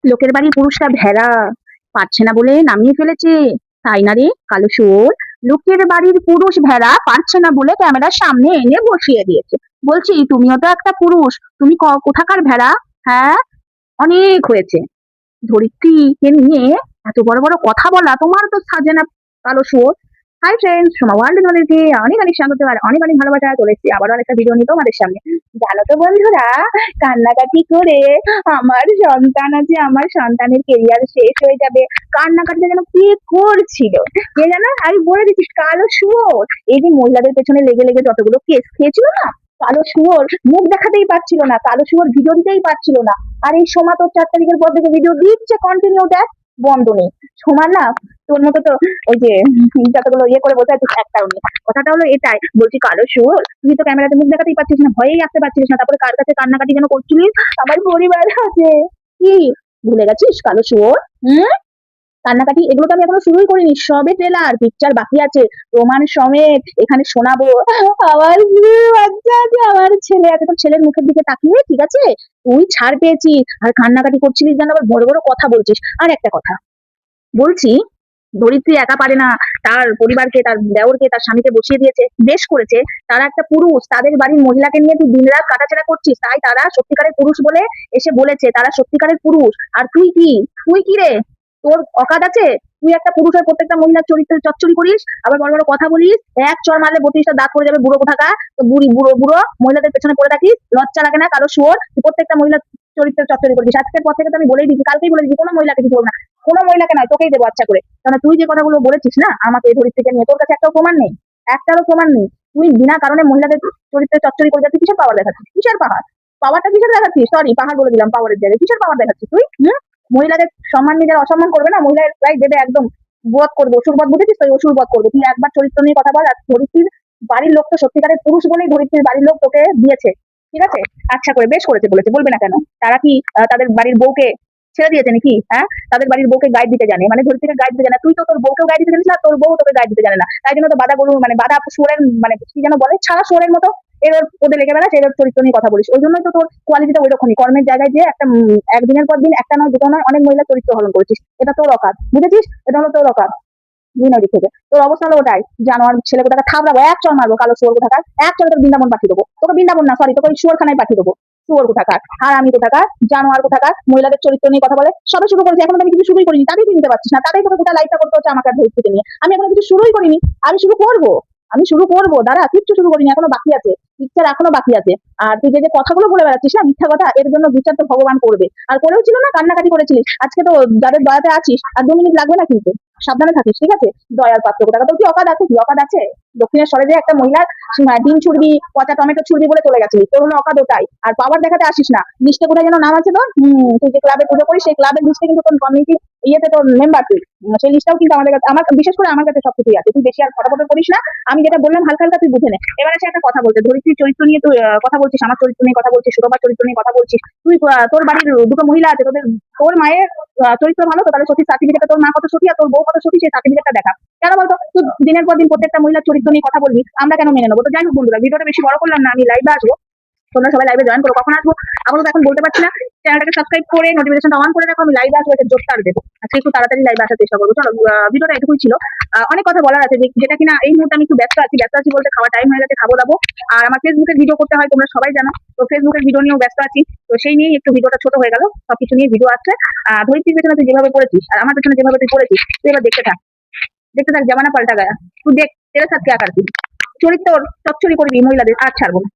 লোকের বাড়ির পুরুষটা ভেড়া, পারছে না বলে নামিয়ে ফেলেছে। তাই না রে কালো শুয়োর? লোকের বাড়ির পুরুষ ভেড়া পারছে না বলে ক্যামেরার সামনে এনে বসিয়ে দিয়েছে। বলছি তুমিও তো একটা পুরুষ, তুমি কোথাকার ভেড়া? হ্যাঁ, অনেক হয়েছে। ধরিত্রীকে নিয়ে এত বড় বড় কথা বলা তোমার তো সাজে না কালো শুয়োর। হাই ফ্রেন্ডস, সোমা ওয়ার্ল্ড তোমাদেরকে অনেক অনেক স্বাগত আর অনেক অনেক ভালোবাসা চলে এসেছি আবারও আরেকটা ভিডিও নিয়ে তোমাদের সামনে। জানো তো বন্ধুরা, কান্নাকাটি করে আমার সন্তান আছে, আমার সন্তানের কেরিয়ার শেষ হয়ে যাবে, কান্নাকাটিটা যেন কি করছিল কে জানো। আমি বলে দিচ্ছি, কালো শুয়োর এই যে মহিলাদের পেছনে লেগে লেগে যতগুলো কেস খেয়েছিল না, কালো শুয়োর মুখ দেখাতেই পারছিল না, কালো শুয়োর ভিডিও দিতেই পারছিল না। আর এই সোমা তো 4 তারিখের পর থেকে ভিডিও দিচ্ছে কন্টিনিউ, দেখ বন্ধ নেই। সোমা না তোর মতো তো ওই যে যতগুলো ইয়ে করে বসে আছিস একটাও নেই। কথাটা হলো এটাই, বলছি কালো শুয়োর তুই তো ক্যামেরাতে মুখ দেখাতেই পারছিস না, ভয়েই আসতে পারছিস না, তারপরে কার কাছে কান্নাকাটি যেন করছিলিস। আমার পরিবার আছে, কি ভুলে গেছিস কালো শুয়োর? কান্নাকাটি এগুলো তো আমি এখনো শুরুই করিনি, সবে ট্রেলার, পিকচার বাকি আছে, প্রমাণ সমেত এখানে শোনাবো। আমার বাচ্চা আছে, আমার ছেলে আছে, তোর ছেলের মুখের দিকে তাকিয়ে ঠিক আছে তুই ছাড় পেয়েছিস, আর কান্নাকাটি করছিলিস যেন আবার বড় বড় কথা বলছিস। আর একটা কথা বলছি, ধরিত্রী একা পারে না, তার পরিবারকে, তার দেওরকে, তার স্বামীকে বসিয়ে দিয়েছে, বেশ করেছে। তারা একটা পুরুষ, তাদের বাড়ির মহিলাকে নিয়ে তুই দিনরাত কাটাছেড়া করছিস, তাই তারা সত্যিকারের পুরুষ বলে এসে বলেছে তারা সত্যিকারের পুরুষ। আর তুই কি, তুই কি রে, তোর অকাত আছে? তুই একটা পুরুষ হয়ে প্রত্যেকটা মহিলার চরিত্রে চচ্চড়ি করিস, আবার বড় বড় কথা বলিস, এক চর মারলে 32টা দাঁত পড়ে যাবে বুড়ো কোথাকা। তো বুড়ি বুড়ো বুড়ো মহিলাদের পেছনে পড়ে থাকিস, লজ্জা লাগে না কারো শুয়োর? তুই প্রত্যেকটা মহিলা চরিত্রে চচ্চড়ি করছিস। আজকের পর থেকে তো আমি বলেই দিচ্ছি, কালকেই বলে দিচ্ছি, কোনো মহিলাকে কিছু বলবো না, কোনো মহিলাকে নয়, তোকেই দেবো আচ্ছা করে। কারণ তুই যে কথাগুলো বলেছিস না আমাকে এই ধরিত্রীকে নিয়ে, তোর কাছে একটাও প্রমাণ নেই, একটারও প্রমাণ নেই। তুই বিনা কারণে মহিলাদের চরিত্রে চচ্চড়ি করে যাচ্ছিস, কিসের পাওয়ার দেখাচ্ছিস? কিসের পাহাড়? পাওয়ারটা কিসের দেখাচ্ছিস? সরি, পাহাড় বলে দিলাম, পাওয়ারের জায়গায় কিসের পাওয়ার দেখাচ্ছিস তুই? মহিলাদের সম্মান নিয়ে যারা অসম্মান করবে না, মহিলার রাই দেবে একদম বধ করবে, অসুর বধ বুঝেছিস তো? অসুর বধ করবে। তুই একবার চরিত্র নিয়ে কথা বল। আর ধরিত্রীর বাড়ির লোক তো সত্যিকারের পুরুষ বলেই ধরিত্রীর বাড়ির লোক তোকে দিয়েছে, ঠিক আছে? আচ্ছা করে বেশ করেছে বলেছে, বলবে না কেন? তারা কি তাদের বাড়ির বউকে ছেড়ে দিয়েছে নাকি? হ্যাঁ, তাদের বাড়ির বউকে গাইড দিতে জানে, মানে ধরিত্রীকে গাইড দিতে জানে। তুই তো তোর বউকেও গাইড দিতে জানিস না, তোর বউ তোকে গাইড দিতে জানে না, তাই জন্য তো বাধা গরু মানে বাধা শুয়োরের মানে কি যেন বলে, ছাড়া শুয়োরের মতো এর ওদের লেগে বেড়াস, এর চরিত্র নিয়ে কথা বলিস। ওই জন্যই তো তোর কোয়ালিটিটা ওই রকমই, কর্মের জায়গায় যে একটা একদিনের পর দিন একটা নয় দুটো নয় অনেক মহিলা চরিত্র হরণ করেছিস। এটা তোর অকাত, বুঝেছিস? এটা হলো তোর অকাত। দুই নদী থেকে তোর অবস্থা হলো ওটাই। জানোয়ার ছেলে কোথাকা থাবড়াবো, এক চর মারবো কালো শুয়োর কোথাকার, এক চর তোর বৃন্দাবন পাঠিয়ে দেবো, তোকে বৃন্দাবন না সরি তোকে ওই শুয়োরখানায় পাঠিয়ে দেবো। শুয়োর কোথাকার, আর আমি কোথাকার, জানোয়ার কোথাকার, মহিলাদের চরিত্র নিয়ে কথা বলে সবে শুরু করেছে, এখন তো আমি কিছু শুরুই করিনি, তাতেই তুই নিতে পারছিস না, তাতেই তোকে গোটা লাইফটা করতে হচ্ছে আমাকে আর ধরিত্রীকে নিয়ে। আমি এখনো কিছু শুরুই করিনি, আমি শুরু করবো, আমি শুরু করবো, দাঁড়া, কিচ্ছু শুরু করিনি, এখনো বাকি আছে, পিকচার এখনো বাকি আছে। আর তুই যে যে কথাগুলো বলে বেড়াচ্ছিস না মিথ্যা কথা, এর জন্য বিচার তো ভগবান করবে। আর করেও ছিল না, কান্নাকাটি করেছিলিস, আজকে তো যাদের দয়াতে আছিস আর 2 মিনিট লাগবে না কিন্তু, সাবধানে থাকিস ঠিক আছে? দয়ার পাত্র কোথাকা, তোর কি অকাদ আছে? কি অকাদ আছে? দক্ষিণেশ্বরে যে একটা মহিলার ডিম ছুড়বি, পচা টমেটো ছুড়বি বলে চলে গেছিলি, তোর হলো অকাদ ওটাই। আর পাওয়ার দেখাতে আসিস না, লিস্টে কোথায় যেন নাম আছে তোর, তুই যে ক্লাবে পুজো করিস সেই ক্লাবের লিস্টে কিন্তু তোর কমিউনিটি ইয়েতে তোর মেম্বার তুই, সেই লিস্টটাও কিন্তু আমাদের কাছে, আমার বিশেষ করে আমার কাছে সবকিছুই আছে। তুই বেশি আর ফটাফট করিস না, আমি যেটা বললাম হালকা হালকা তুই বুঝে নে। এবার আছে একটা কথা বলতে, ধরিত্রীর চরিত্র নিয়ে তুই কথা বলছিস, আমার চরিত্র নিয়ে কথা বলছিস, সুরভার চরিত্র নিয়ে কথা বলছিস। তুই তোর বাড়ির দুটো মহিলা আছে, তোর মায়ের চরিত্র ভালো তো, তাহলে সতীর সার্টিফিকেটে তোর মা কত সতী আর তোর বউ কত সতী সেই সার্টিফিকেটটা দেখা। কেন বলতো? তুই দিনের পর দিন প্রত্যেকটা মহিলার চরিত্র নিয়ে কথা বলবি, আমরা কেন মেনে নেবো? তো যাই হোক বন্ধুরা, ভিডিওটা বেশি বড় করলাম না, আমি লাইভে আসবো, তোমরা সবাই লাইভে জয়েন করো। কখন আসবো আপাতত এখন বলতে পারছি না, চ্যানেলটাকে সাবস্ক্রাইব করে নোটিফিকেশনটা অন করে রাখো, আমি লাইভে আসবো, এটা জোরদার দেবো। আজকে একটু তাড়াতাড়ি লাইভে আসার চেষ্টা করবো। চলো, ভিডিওটা এটুকুই ছিল। অনেক কথা বলার আছে যেটা কিনা এই মুহূর্তে আমি একটু ব্যস্ত আছি বলতে, খাওয়া টাইম হয়ে গেছে, খাবো দাবো। আর আমার ফেসবুকের ভিডিও করতে হয়, তোমরা সবাই জানো, তো ফেসবুকের ভিডিও নিয়েও ব্যস্ত আছি, তো সেই নিয়েই একটু ভিডিওটা ছোট হয়ে গেল। সবকিছু নিয়ে ভিডিও আসছে। ধরিত্রীর পেছনে তুই যেভাবে পড়েছিস আর আমার পেছনে যেভাবে তুই পড়েছিস, তুই এবার দেখতে থাক, দেখতে থাক, জামানা পাল্টা গায়া। তুই দেখ তেরে সাথে কে আকার চরিত্র চচ্চড়ি করবি মহিলাদের, আর ছাড়বো না।